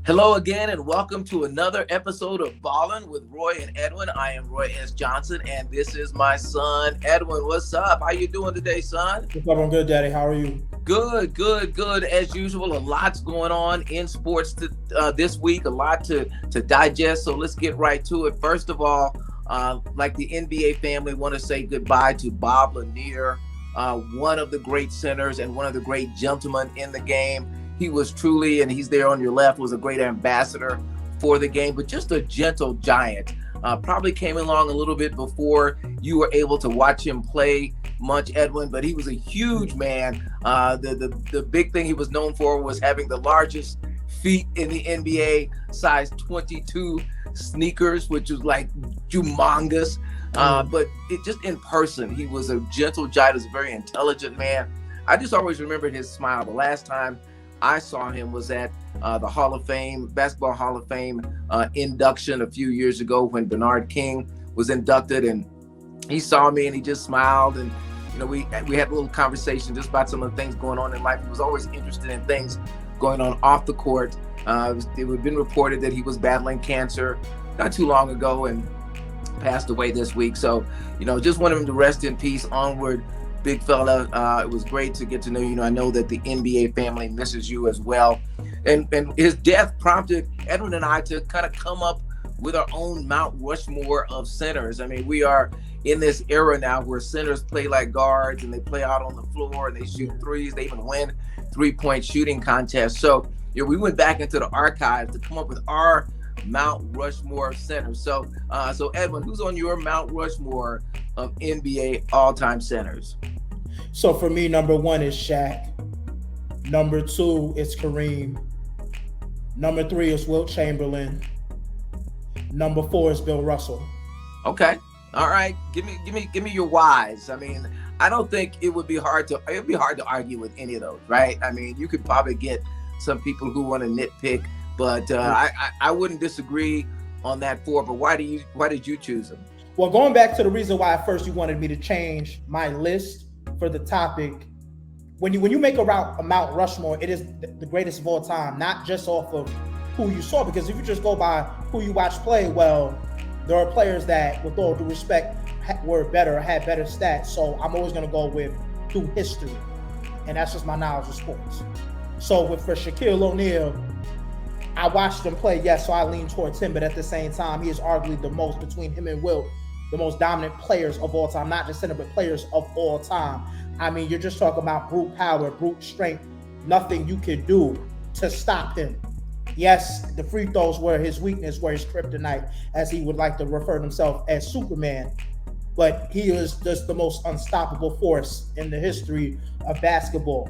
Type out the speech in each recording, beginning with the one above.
Hello again, and welcome to another episode of Ballin with Roy and Edwyn. I am Roy S. Johnson, and this is my son, Edwyn. What's up? How you doing today, son? What's up? I'm good, Daddy. How are you? Good. As usual, a lot's going on in sports this week, a lot to digest, so let's get right to it. First of all, like the NBA family, want to say goodbye to Bob Lanier, one of the great centers and one of the great gentlemen in the game. He was truly, and he's there on your left, was a great ambassador for the game, but just a gentle giant. Probably came along a little bit before you were able to watch him play much, Edwyn, but he was a huge man. The big thing he was known for was having the largest feet in the NBA, size 22 sneakers, which was like humongous. But just in person, he was a gentle giant, was a very intelligent man. I just always remembered his smile. The last time I saw him was at the Hall of Fame, Basketball Hall of Fame induction a few years ago when Bernard King was inducted, and he saw me and he just smiled, and we had a little conversation just about some of the things going on in life. He was always interested in things going on off the court. It had been reported that he was battling cancer not too long ago and passed away this week. So, just wanted him to rest in peace. Onward, big fella. It was great to get to know you. I know that the NBA family misses you as well. And his death prompted Edwyn and I to kind of come up with our own Mount Rushmore of centers. I mean, we are in this era now where centers play like guards and they play out on the floor and they shoot threes. They even win three-point shooting contests. So, we went back into the archives to come up with our Mount Rushmore of centers. So Edwyn, who's on your Mount Rushmore of NBA all-time centers? So for me, number one is Shaq. Number two is Kareem. Number three is Wilt Chamberlain. Number four is Bill Russell. Okay. All right. Give me your whys. I mean, I don't think it would be hard to argue with any of those, right? I mean, you could probably get some people who want to nitpick, but I wouldn't disagree on that four. But why did you choose them? Well, going back to the reason why at first you wanted me to change my list for the topic, when you make a Mount Rushmore, it is the greatest of all time, not just off of who you saw. Because if you just go by who you watch play, well, there are players that, with all due respect, were better, had better stats. So I'm always going to go with through history, and that's just my knowledge of sports. So for Shaquille O'Neal, I watched him play, yes, so I lean towards him, but at the same time, he is arguably the most, between him and Wilt, the most dominant players of all time, not just center, but players of all time. I mean, you're just talking about brute power, brute strength, nothing you can do to stop him. Yes, the free throws were his weakness, were his kryptonite, as he would like to refer to himself as Superman. But he is just the most unstoppable force in the history of basketball.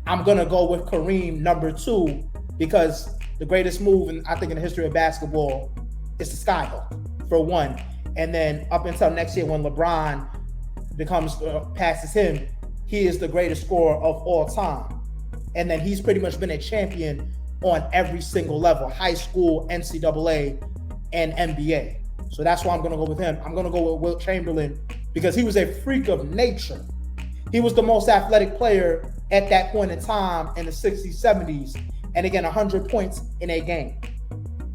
I'm going to go with Kareem, number two, because the greatest move, I think, in the history of basketball is the skyhook, for one. And then up until next year when LeBron passes him, he is the greatest scorer of all time. And then he's pretty much been a champion on every single level, high school, NCAA, and NBA. So that's why I'm going to go with him. I'm going to go with Wilt Chamberlain because he was a freak of nature. He was the most athletic player at that point in time in the 60s, 70s. And again, 100 points in a game.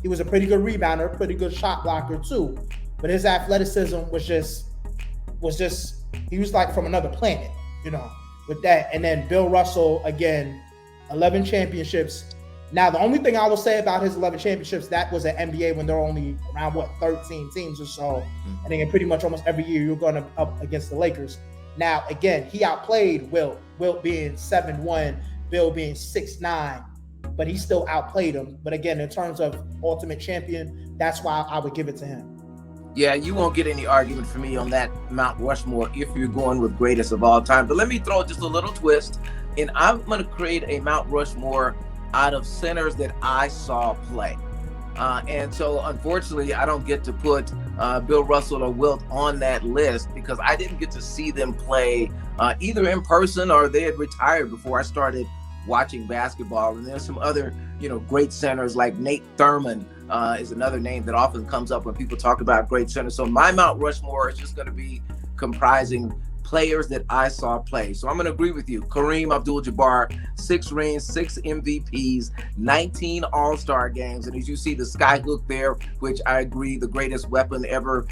He was a pretty good rebounder, pretty good shot blocker too. But his athleticism was just, he was like from another planet, with that. And then Bill Russell, again, 11 championships. Now, the only thing I will say about his 11 championships, that was at NBA when there were only around, 13 teams or so. And then pretty much almost every year you're going up against the Lakers. Now, again, he outplayed Wilt being 7'1", Bill being 6'9", but he still outplayed him. But again, in terms of ultimate champion, that's why I would give it to him. Yeah, you won't get any argument from me on that Mount Rushmore if you're going with greatest of all time. But let me throw just a little twist, and I'm going to create a Mount Rushmore out of centers that I saw play. And so, unfortunately, I don't get to put Bill Russell or Wilt on that list because I didn't get to see them play either in person or they had retired before I started watching basketball. And there's some other, great centers like Nate Thurmond is another name that often comes up when people talk about great centers. So my Mount Rushmore is just going to be comprising players that I saw play. So I'm going to agree with you. Kareem Abdul-Jabbar, 6 rings, 6 MVPs, 19 All-Star games. And as you see the skyhook there, which I agree, the greatest weapon ever,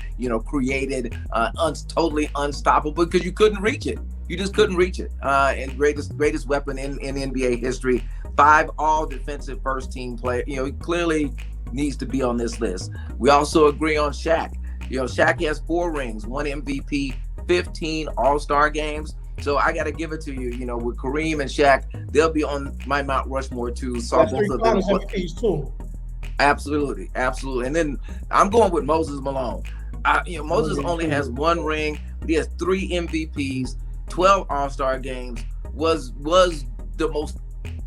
created, totally unstoppable because you couldn't reach it. You just couldn't reach it. And greatest weapon in NBA history. 5 all-defensive first-team player. He clearly needs to be on this list. We also agree on Shaq. Shaq has 4 rings, 1 MVP, 15 All-Star games. So I got to give it to you. With Kareem and Shaq, they'll be on my Mount Rushmore too. Saw both of them. MVPs too. Absolutely. And then I'm going with Moses Malone. Moses only has 1 ring, but he has 3 MVPs, 12 All-Star games. Was the most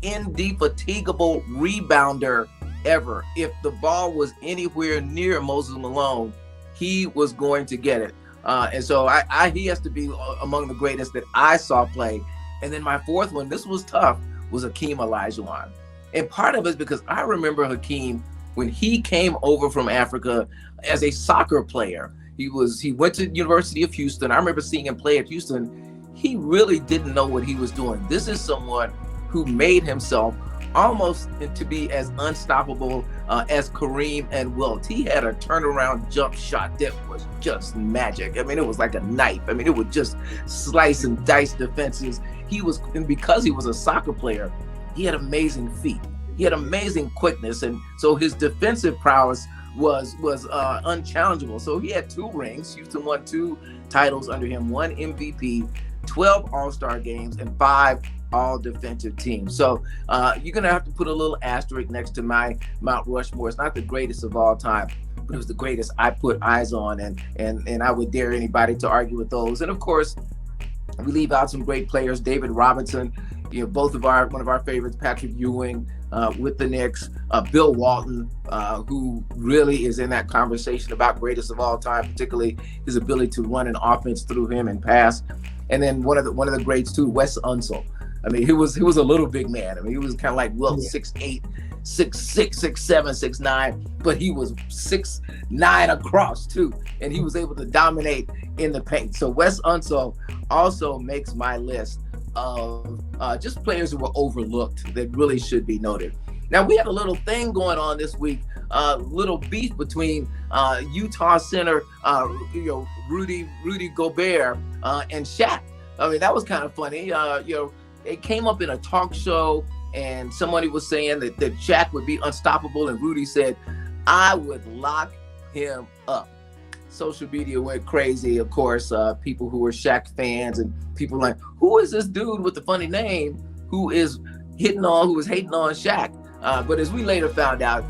indefatigable rebounder ever. If the ball was anywhere near Moses Malone, he was going to get it. And so he has to be among the greatest that I saw play. And then my 4th one, this was tough, was Hakeem Olajuwon. And part of it is because I remember Hakeem when he came over from Africa as a soccer player. He went to University of Houston. I remember seeing him play at Houston. He really didn't know what he was doing. This is someone who made himself almost to be as unstoppable as Kareem and Wilt. He had a turnaround jump shot that was just magic. I mean, it was like a knife. I mean, it would just slice and dice defenses. And because he was a soccer player, he had amazing feet. He had amazing quickness, and so his defensive prowess was unchallengeable. So he had 2 rings. Houston won 2 titles under him, 1 MVP, 12 All-Star games, and 5 all-defensive teams. So you're going to have to put a little asterisk next to my Mount Rushmore. It's not the greatest of all time, but it was the greatest I put eyes on, and I would dare anybody to argue with those. And of course, we leave out some great players. David Robinson, one of our favorites, Patrick Ewing with the Knicks, Bill Walton, who really is in that conversation about greatest of all time, particularly his ability to run an offense through him and pass. And then one of the greats too, Wes Unseld. I mean, he was a little big man. I mean, he was kind of like Wilt, 6'8", 6'6", 6'7", 6'9", but he was 6'9" across too, and he was able to dominate in the paint. So Wes Unseld also makes my list of just players who were overlooked that really should be noted. Now, we had a little thing going on this week, little beef between Utah center Rudy Gobert and Shaq. I mean, that was kind of funny. It came up in a talk show, and somebody was saying that Shaq would be unstoppable, and Rudy said, "I would lock him up." Social media went crazy, of course. People who were Shaq fans and people like, who is this dude with the funny name who was hating on Shaq? But as we later found out,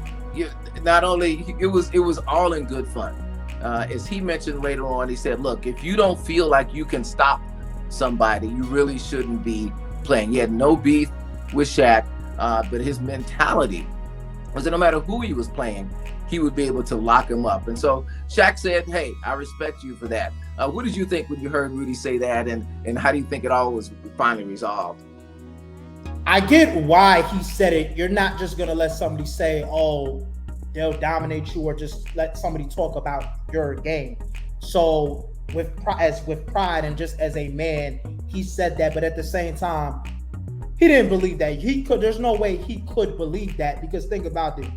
not only it was all in good fun. As he mentioned later on, he said, "Look, if you don't feel like you can stop somebody, you really shouldn't be playing." He had no beef with Shaq, but his mentality was that no matter who he was playing, he would be able to lock him up. And so Shaq said, "Hey, I respect you for that." What did you think when you heard Rudy say that, and how do you think it all was finally resolved? I get why he said it. You're not just going to let somebody say, "Oh, they'll dominate you," or just let somebody talk about your game. So with pride and just as a man, he said that, but at the same time, he didn't believe that. There's no way he could believe that, because think about it.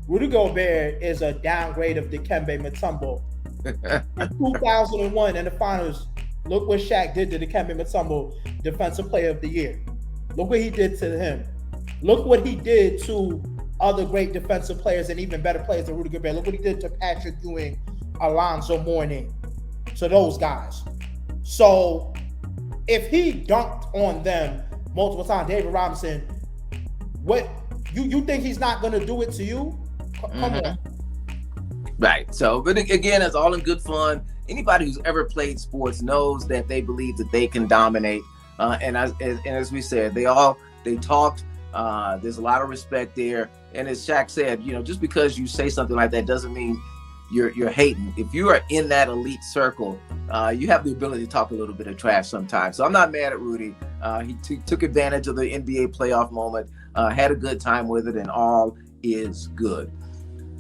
Rudy Gobert is a downgrade of Dikembe Mutombo. In 2001 in the finals, look what Shaq did to Dikembe Mutombo, Defensive Player of the Year. Look what he did to him. Look what he did to other great defensive players and even better players than Rudy Gobert. Look what he did to Patrick Ewing, Alonzo Mourning, to those guys. So if he dunked on them multiple times, David Robinson, what you think he's not going to do it to you? Come on. Right. So, but again, it's all in good fun. Anybody who's ever played sports knows that they believe that they can dominate. And as we said, they talked. There's a lot of respect there. And as Shaq said, just because you say something like that doesn't mean you're hating. If you are in that elite circle, you have the ability to talk a little bit of trash sometimes. So I'm not mad at Rudy. He took advantage of the NBA playoff moment, had a good time with it, and all is good.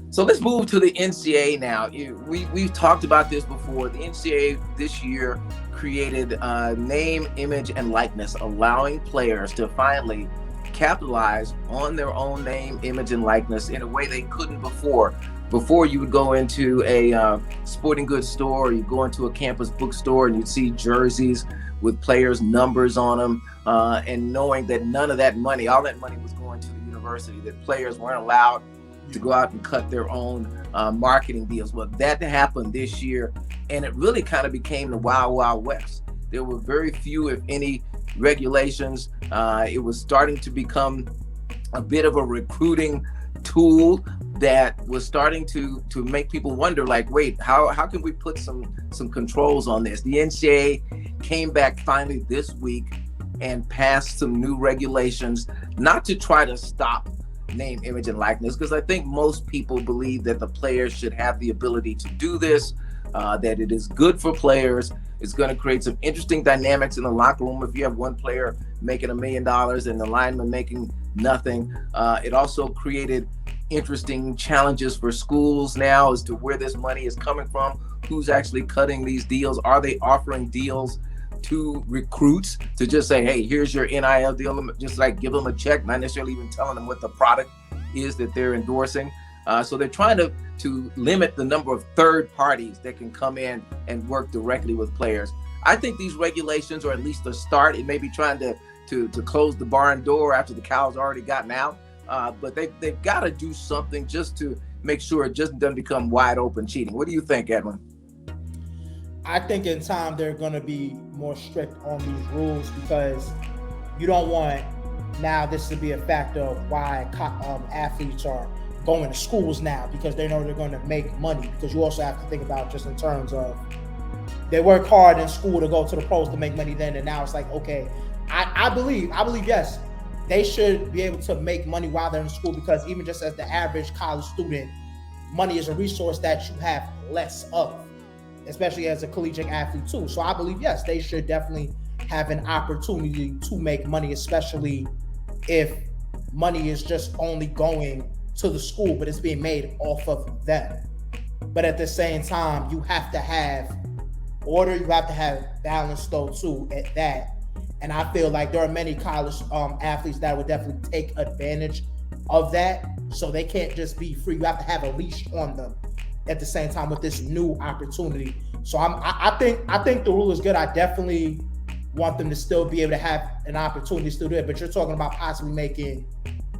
So let's move to the NCAA now. We've talked about this before. The NCAA this year created name, image, and likeness, allowing players to finally capitalize on their own name, image, and likeness in a way they couldn't before. Before, you would go into a sporting goods store, or you go into a campus bookstore, and you'd see jerseys with players' numbers on them, and knowing that none of that money, all that money was going to the university, that players weren't allowed to go out and cut their own marketing deals. Well, that happened this year, and it really kind of became the Wild Wild West. There were very few, if any, regulations. It was starting to become a bit of a recruiting tool that was starting to make people wonder, like, wait, how can we put some controls on this? The NCAA came back finally this week and passed some new regulations, not to try to stop name, image, and likeness, because I think most people believe that the players should have the ability to do this, that it is good for players. It's going to create some interesting dynamics in the locker room if you have one player making $1 million and the lineman making nothing. It also created interesting challenges for schools now as to where this money is coming from, who's actually cutting these deals. Are they offering deals to recruits to just say, hey, here's your NIL deal, just like give them a check, not necessarily even telling them what the product is that they're endorsing. So they're trying to limit the number of third parties that can come in and work directly with players. I think these regulations are at least a start. It may be trying to close the barn door after the cow's already gotten out, but they've got to do something just to make sure it just doesn't become wide open cheating. What do you think, Edwin? I think in time they're going to be more strict on these rules, because you don't want now this to be a factor of why athletes are going to schools now, because they know they're going to make money. Because you also have to think about just in terms of they work hard in school to go to the pros to make money then, and now it's like, okay, I believe yes, they should be able to make money while they're in school, because even just as the average college student, money is a resource that you have less of, especially as a collegiate athlete too. So I believe, yes, they should definitely have an opportunity to make money, especially if money is just only going to the school, but it's being made off of them. But at the same time, you have to have order, you have to have balance though too at that. And I feel like there are many college athletes that would definitely take advantage of that. So they can't just be free. You have to have a leash on them at the same time with this new opportunity. So I think the rule is good. I definitely want them to still be able to have an opportunity to still do it. But you're talking about possibly making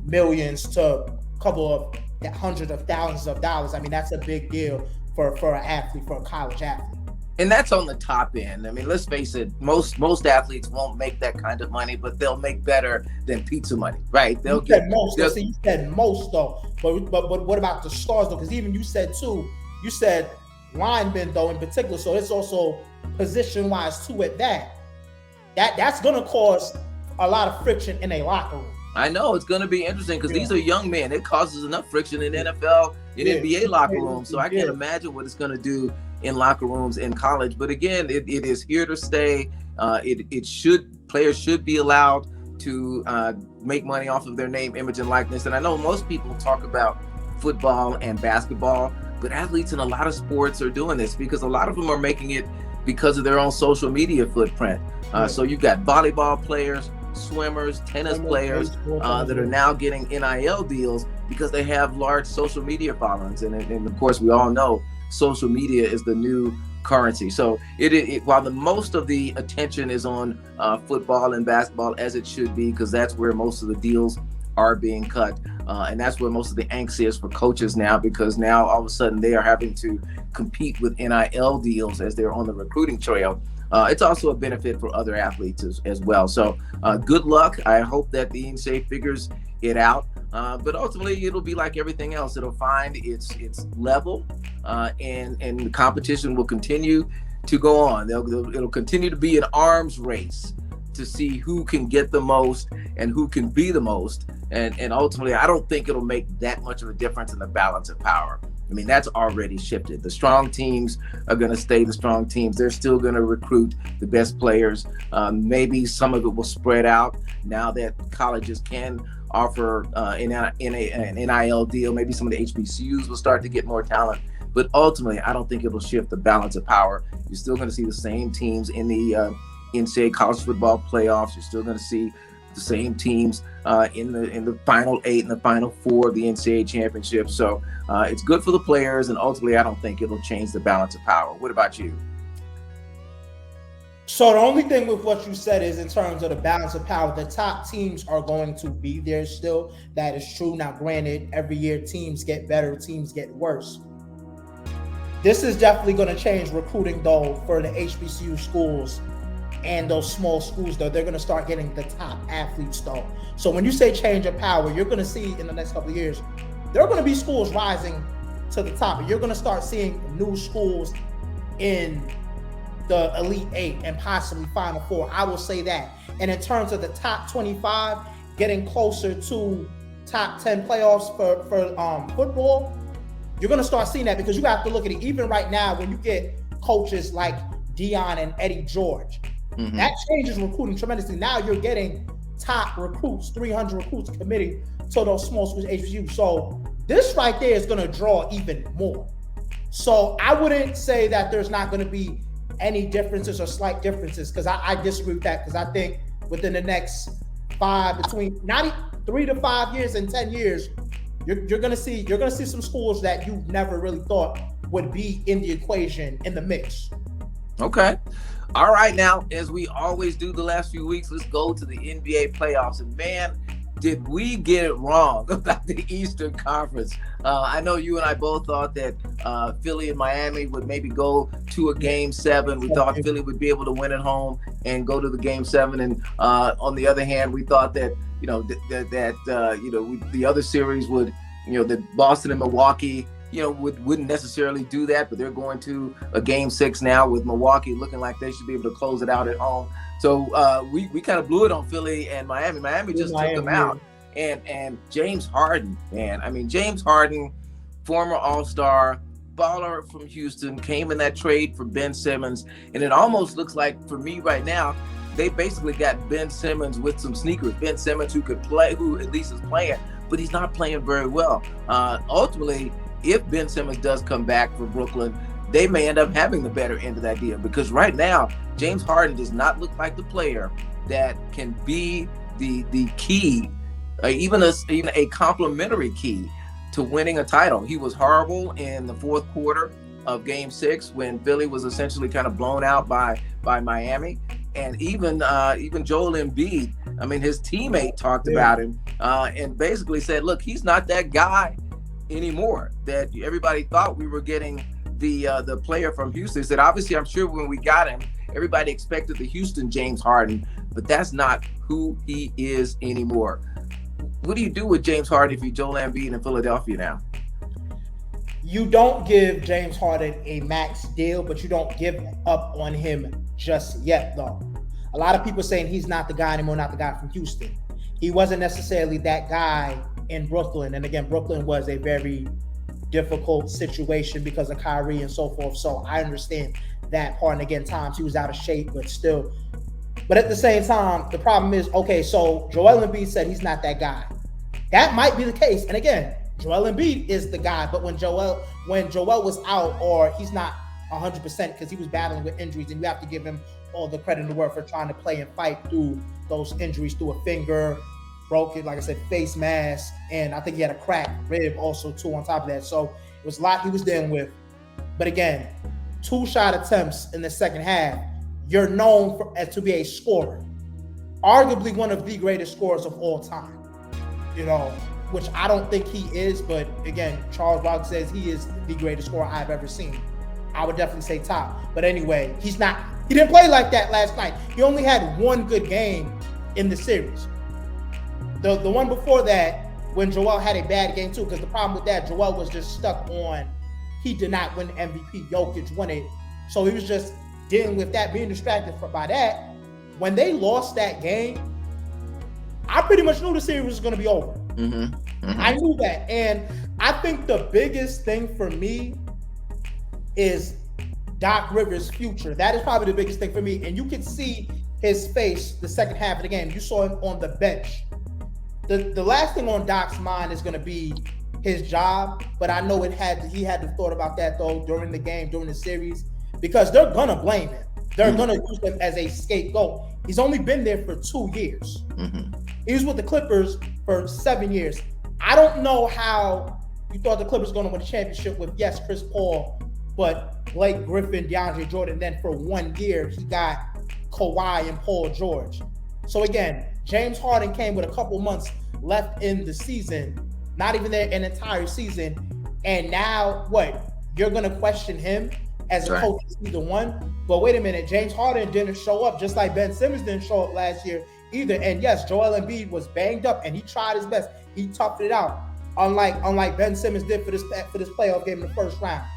millions to a couple of hundreds of thousands of dollars. I mean, that's a big deal for an athlete, for a college athlete. And that's on the top end. I mean, let's face it, most athletes won't make that kind of money, but they'll make better than pizza money, right? They'll get most. You said most though, but what about the stars though? Because even you said linemen though in particular. So it's also position wise too at that. That's gonna cause a lot of friction in a locker room. I know it's going to be interesting because these are young men. It causes enough friction in NFL, in NBA locker rooms. So I can't imagine what it's going to do in locker rooms in college. But again, it is here to stay. Players should be allowed to make money off of their name, image, and likeness. And I know most people talk about football and basketball, but athletes in a lot of sports are doing this because a lot of them are making it because of their own social media footprint. So you've got volleyball players, swimmers, tennis players that are now getting NIL deals because they have large social media followings. And of course, we all know social media is the new currency. So while the most of the attention is on football and basketball, as it should be, because that's where most of the deals are being cut. And that's where most of the angst is for coaches now, because now all of a sudden they are having to compete with NIL deals as they're on the recruiting trail. It's also a benefit for other athletes as well. So good luck. I hope that the NCAA figures it out. But ultimately, it'll be like everything else. It'll find its level, and the competition will continue to go on. It'll continue to be an arms race to see who can get the most and who can be the most. And ultimately, I don't think it'll make that much of a difference in the balance of power. I mean, that's already shifted. The strong teams are going to stay the strong teams. They're still going to recruit the best players. Maybe some of it will spread out now that colleges can offer an NIL deal. Maybe some of the HBCUs will start to get more talent. But ultimately, I don't think it'll shift the balance of power. You're still going to see the same teams in the NCAA college football playoffs. You're still going to see the same teams in the final 8 and the final 4 of the NCAA championship. So it's good for the players, and ultimately, I don't think it'll change the balance of power. What about you? So the only thing with what you said is in terms of the balance of power, the top teams are going to be there still. That is true. Now, granted, every year teams get better, teams get worse. This is definitely going to change recruiting, though, for the HBCU schools and those small schools, though. They're going to start getting the top athletes, though. So when you say change of power, you're going to see in the next couple of years, there are going to be schools rising to the top. You're going to start seeing new schools in the Elite 8 and possibly Final 4. I will say that. And in terms of the top 25, getting closer to top 10 playoffs for football, you're going to start seeing that, because you have to look at it. Even right now, when you get coaches like Dion and Eddie George, that changes recruiting tremendously. Now you're getting top recruits, 300 recruits committing to those small schools, HBCU. So this right there is going to draw even more. So I wouldn't say that there's not going to be any differences or slight differences, because I disagree with that, because I think within the next between 3 to 5 years and 10 years, you're gonna see some schools that you never really thought would be in the equation, in the mix. Okay. All right, now, as we always do the last few weeks, let's go to the NBA playoffs. And man, did we get it wrong about the Eastern Conference? I know you and I both thought that Philly and Miami would maybe go to a Game 7. We thought Philly would be able to win at home and go to the Game 7. And on the other hand, we thought that the other series would, that Boston and Milwaukee, wouldn't necessarily do that, but they're going to a Game 6 now with Milwaukee looking like they should be able to close it out at home. So we kind of blew it on Philly and Miami. Miami just took them out. And James Harden, man. I mean, James Harden, former All-Star, baller from Houston, came in that trade for Ben Simmons. And it almost looks like, for me right now, they basically got Ben Simmons with some sneakers. Ben Simmons who could play, who at least is playing, but he's not playing very well. Ultimately, if Ben Simmons does come back for Brooklyn, they may end up having the better end of that deal, because right now, James Harden does not look like the player that can be the key, even a complimentary key to winning a title. He was horrible in the fourth quarter of Game 6 when Philly was essentially kind of blown out by Miami. And even Joel Embiid, I mean, his teammate talked about him and basically said, look, he's not that guy anymore that everybody thought we were getting the player from Houston. He said, obviously, I'm sure when we got him, everybody expected the Houston James Harden, but that's not who he is anymore. What do you do with James Harden if you're Joel Embiid in Philadelphia now? You don't give James Harden a max deal, but you don't give up on him just yet, though. A lot of people saying he's not the guy anymore, not the guy from Houston. He wasn't necessarily that guy in Brooklyn. And again, Brooklyn was a very difficult situation because of Kyrie and so forth. So I understand that part. And again, times he was out of shape, but still. But at the same time, the problem is, okay, so Joel Embiid said he's not that guy. That might be the case. And again, Joel Embiid is the guy, but when Joel was out, or he's not 100% because he was battling with injuries, and you have to give him all the credit in the world for trying to play and fight through those injuries, through a finger, broken, like I said, face mask, and I think he had a cracked rib also too on top of that. So it was a lot he was dealing with. But again, 2 shot attempts in the second half. You're known to be a scorer, arguably one of the greatest scorers of all time. Which I don't think he is, but again, Charles Barkley says he is the greatest scorer I've ever seen. I would definitely say top. But anyway, he didn't play like that last night. He only had one good game in the series. The one before that, when Joel had a bad game too, because the problem with that, Joel was just stuck on, he did not win the MVP. Jokic won it. So he was just dealing with that, being distracted by that. When they lost that game, I pretty much knew the series was going to be over. I knew that. And I think the biggest thing for me is Doc Rivers' future. That is probably the biggest thing for me. And you can see his face the second half of the game. You saw him on the bench. The last thing on Doc's mind is going to be his job, but I know he had to thought about that though during the game, during the series, because they're gonna blame him. They're gonna use him as a scapegoat. He's only been there for 2 years. He was with the Clippers for 7 years. I don't know how you thought the Clippers were going to win a championship with, yes, Chris Paul, but Blake Griffin, DeAndre Jordan. Then for 1 year, he got Kawhi and Paul George. So again, James Harden came with a couple months left in the season, not even there an entire season. And now what? You're going to question him as a coach is either one. But wait a minute, James Harden didn't show up, just like Ben Simmons didn't show up last year either. And yes, Joel Embiid was banged up and he tried his best. He toughed it out, unlike Ben Simmons did for this playoff game in the first round.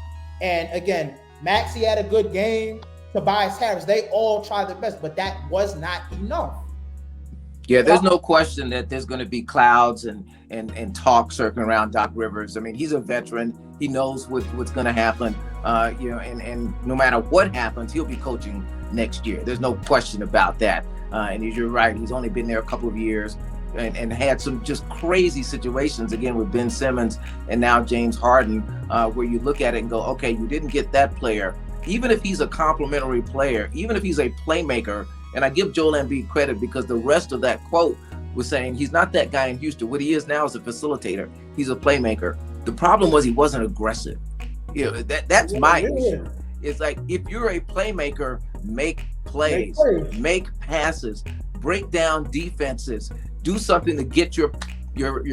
And again, Maxey had a good game. Tobias Harris, they all tried their best, but that was not enough. Yeah, there's no question that there's going to be clouds and talk circling around Doc Rivers. I mean, he's a veteran. He knows what's going to happen. And no matter what happens, he'll be coaching next year. There's no question about that. And you're right. He's only been there a couple of years and had some just crazy situations, again, with Ben Simmons and now James Harden, where you look at it and go, okay, you didn't get that player. Even if he's a complimentary player, even if he's a playmaker, and I give Joel Embiid credit because the rest of that quote was saying he's not that guy in Houston. What he is now is a facilitator. He's a playmaker. The problem was he wasn't aggressive. You know, that's my issue. It's like, if you're a playmaker, make plays, make passes, break down defenses, do something to get your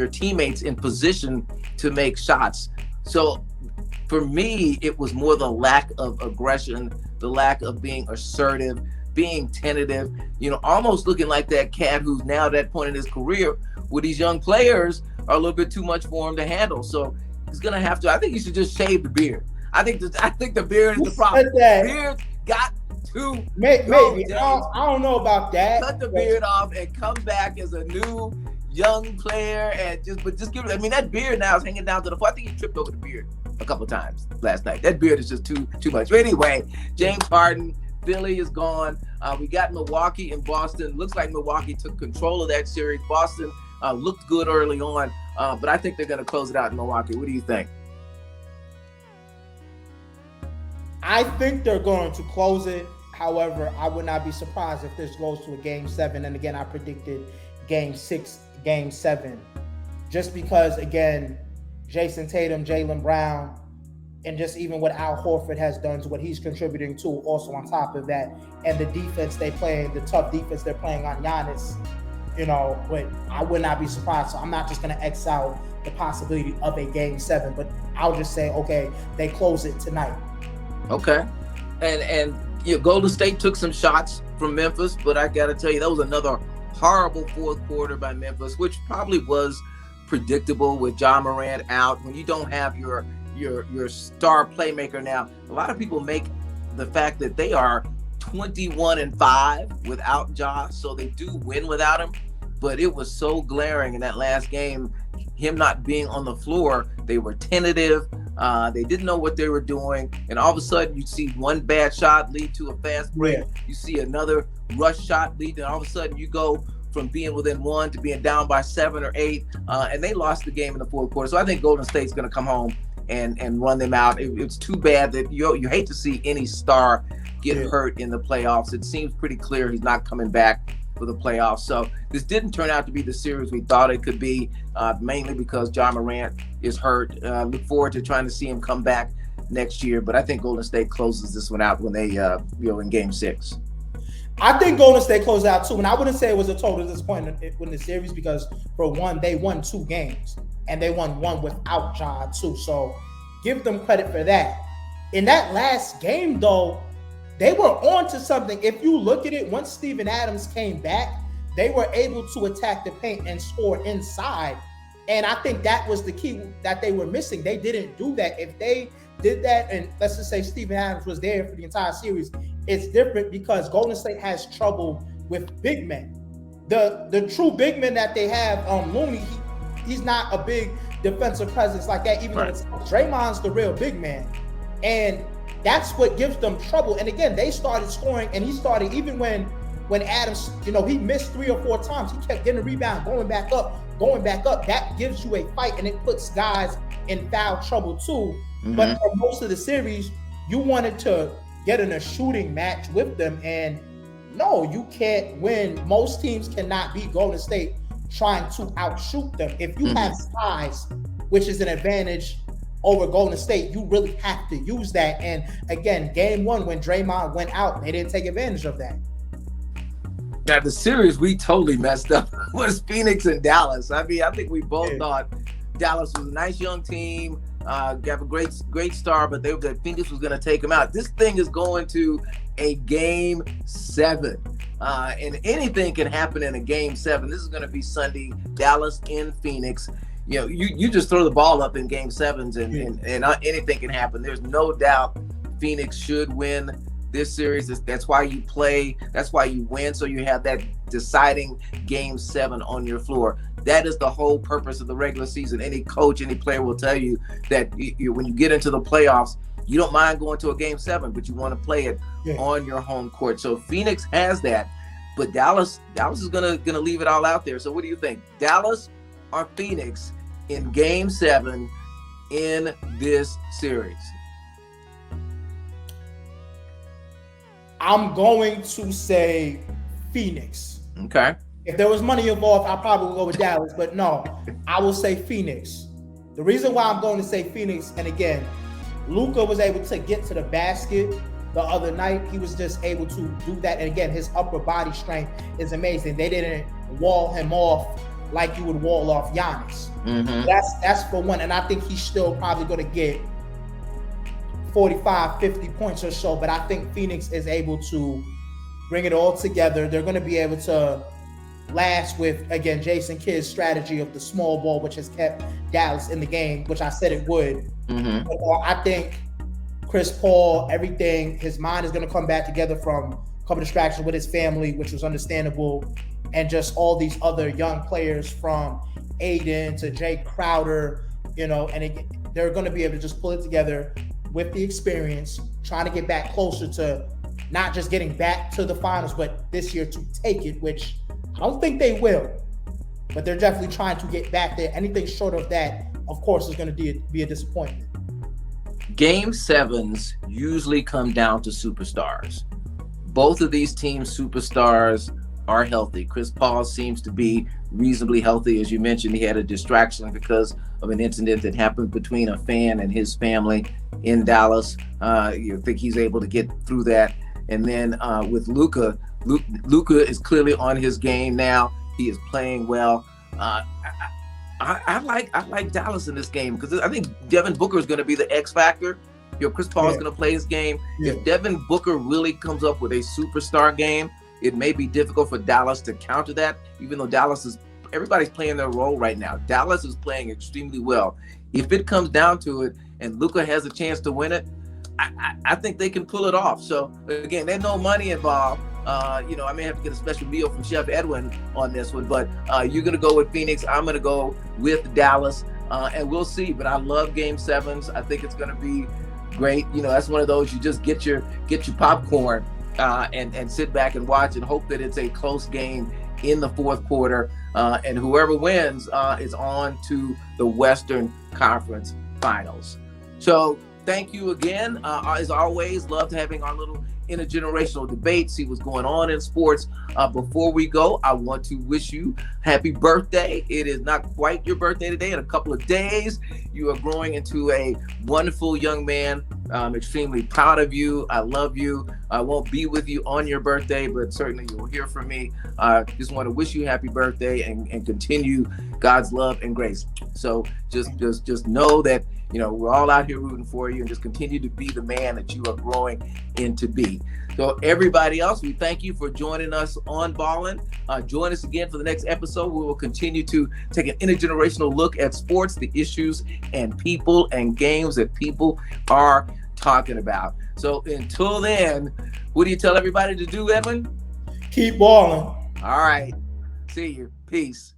teammates in position to make shots. So for me, it was more the lack of aggression, the lack of being assertive, being tentative, almost looking like that cat who's now at that point in his career with these young players are a little bit too much for him to handle. So he's gonna have to. I think he should just shave the beard. I think the beard is the problem. Beard's got to maybe. I don't know about that. Cut the beard off and come back as a new young player and just give it. I mean, that beard now is hanging down to the floor. I think he tripped over the beard a couple of times last night. That beard is just too much. But anyway, James Harden. Philly is gone. We got Milwaukee and Boston. Looks like Milwaukee took control of that series. Boston looked good early on, but I think they're going to close it out in Milwaukee. What do you think? I think they're going to close it. However, I would not be surprised if this goes to a Game 7. And again, I predicted Game 6, Game 7. Just because, again, Jason Tatum, Jaylen Brown, and just even what Al Horford has done to what he's contributing to also on top of that. And the defense they play, the tough defense they're playing on Giannis, but I would not be surprised. So I'm not just going to X out the possibility of a Game 7, but I'll just say, okay, they close it tonight. Okay. And Golden State took some shots from Memphis, but I got to tell you, that was another horrible fourth quarter by Memphis, which probably was predictable with Ja Morant out. When you don't have your star playmaker now, a lot of people make the fact that they are 21-5 without Ja, so they do win without him. But it was so glaring in that last game, him not being on the floor. They were tentative. They didn't know what they were doing. And all of a sudden, you see one bad shot lead to a fast break. Yeah. You see another rush shot lead, and all of a sudden you go from being within 1 to being down by 7 or 8. And they lost the game in the fourth quarter. So I think Golden State's going to come home and run them out. It's too bad that you hate to see any star get hurt in the playoffs. It seems pretty clear he's not coming back for the playoffs. So this didn't turn out to be the series we thought it could be, mainly because Ja Morant is hurt. Look forward to trying to see him come back next year. But I think Golden State closes this one out when they, in Game 6. I think Golden State closed out too, and I wouldn't say it was a total disappointment in the series because, for one, they won 2 games. And they won 1 without Ja too. So give them credit for that. In that last game, though, they were on to something. If you look at it, once Steven Adams came back, they were able to attack the paint and score inside. And I think that was the key that they were missing. They didn't do that. If they did that, and let's just say Steven Adams was there for the entire series, it's different because Golden State has trouble with big men. The true big men that they have, Looney, he's not a big defensive presence like that, even though Draymond's the real big man. And that's what gives them trouble. And again, they started scoring, and he started, even when Adams, he missed 3 or 4 times, he kept getting a rebound, going back up, going back up, that gives you a fight, and it puts guys in foul trouble too. Mm-hmm. But for most of the series, you wanted to get in a shooting match with them, and no, you can't win. Most teams cannot beat Golden State trying to outshoot them. If you have size, which is an advantage over Golden State, you really have to use that. And again, game one, when Draymond went out, they didn't take advantage of that. Now, the series we totally messed up was Phoenix and Dallas. I mean, I think we both thought Dallas was a nice young team, got a great star, but Phoenix was going to take them out. This thing is going to a game 7. And anything can happen in a game 7. This is going to be Sunday, Dallas in Phoenix. You know, you just throw the ball up in game 7s and anything can happen. There's no doubt Phoenix should win this series. That's why you play. That's why you win. So you have that deciding game 7 on your floor. That is the whole purpose of the regular season. Any coach, any player will tell you that when you get into the playoffs, you don't mind going to a game 7, but you want to play it on your home court. So Phoenix has that, but Dallas is gonna leave it all out there. So what do you think, Dallas or Phoenix in game 7 in this series? I'm going to say Phoenix. Okay. If there was money involved, I probably would go with Dallas, but no, I will say Phoenix. The reason why I'm going to say Phoenix, and again, Luka was able to get to the basket the other night. He was just able to do that. And again, his upper body strength is amazing. They didn't wall him off like you would wall off Giannis. Mm-hmm. That's for one. And I think he's still probably going to get 45, 50 points or so. But I think Phoenix is able to bring it all together. They're going to be able to last with, again, Jason Kidd's strategy of the small ball, which has kept Dallas in the game, which I said it would. Mm-hmm. But, I think Chris Paul, everything, his mind is going to come back together from a couple distractions with his family, which was understandable, and just all these other young players from Aiden to Jay Crowder, and they're going to be able to just pull it together with the experience, trying to get back closer to not just getting back to the finals, but this year to take it, which I don't think they will, but they're definitely trying to get back there. Anything short of that, of course, is going to be a disappointment. Game 7s usually come down to superstars. Both of these teams' superstars are healthy. Chris Paul seems to be reasonably healthy. As you mentioned, he had a distraction because of an incident that happened between a fan and his family in Dallas. You think he's able to get through that. And then with Luka is clearly on his game now. He is playing well. I like Dallas in this game because I think Devin Booker is going to be the X factor. Chris Paul is going to play his game. Yeah. If Devin Booker really comes up with a superstar game, it may be difficult for Dallas to counter that, even though everybody's playing their role right now. Dallas is playing extremely well. If it comes down to it and Luka has a chance to win it, I think they can pull it off. So again, there's no money involved. I may have to get a special meal from Chef Edwyn on this one, but you're going to go with Phoenix. I'm going to go with Dallas, and we'll see. But I love game 7s. I think it's going to be great. That's one of those you just get your popcorn and sit back and watch and hope that it's a close game in the fourth quarter. And whoever wins is on to the Western Conference Finals. So thank you again. As always, loved having our little intergenerational debate, see what's going on in sports. Before we go, I want to wish you happy birthday. It is not quite your birthday today. In a couple of days, you are growing into a wonderful young man. I'm extremely proud of you. I love you. I won't be with you on your birthday, but certainly you will hear from me. Just want to wish you happy birthday and continue God's love and grace. So just know that we're all out here rooting for you, and just continue to be the man that you are growing into be. So everybody else, we thank you for joining us on Ballin. Join us again for the next episode. We will continue to take an intergenerational look at sports, the issues and people and games that people are talking about. So until then, what do you tell everybody to do, Edwyn? Keep balling. All right. See you. Peace.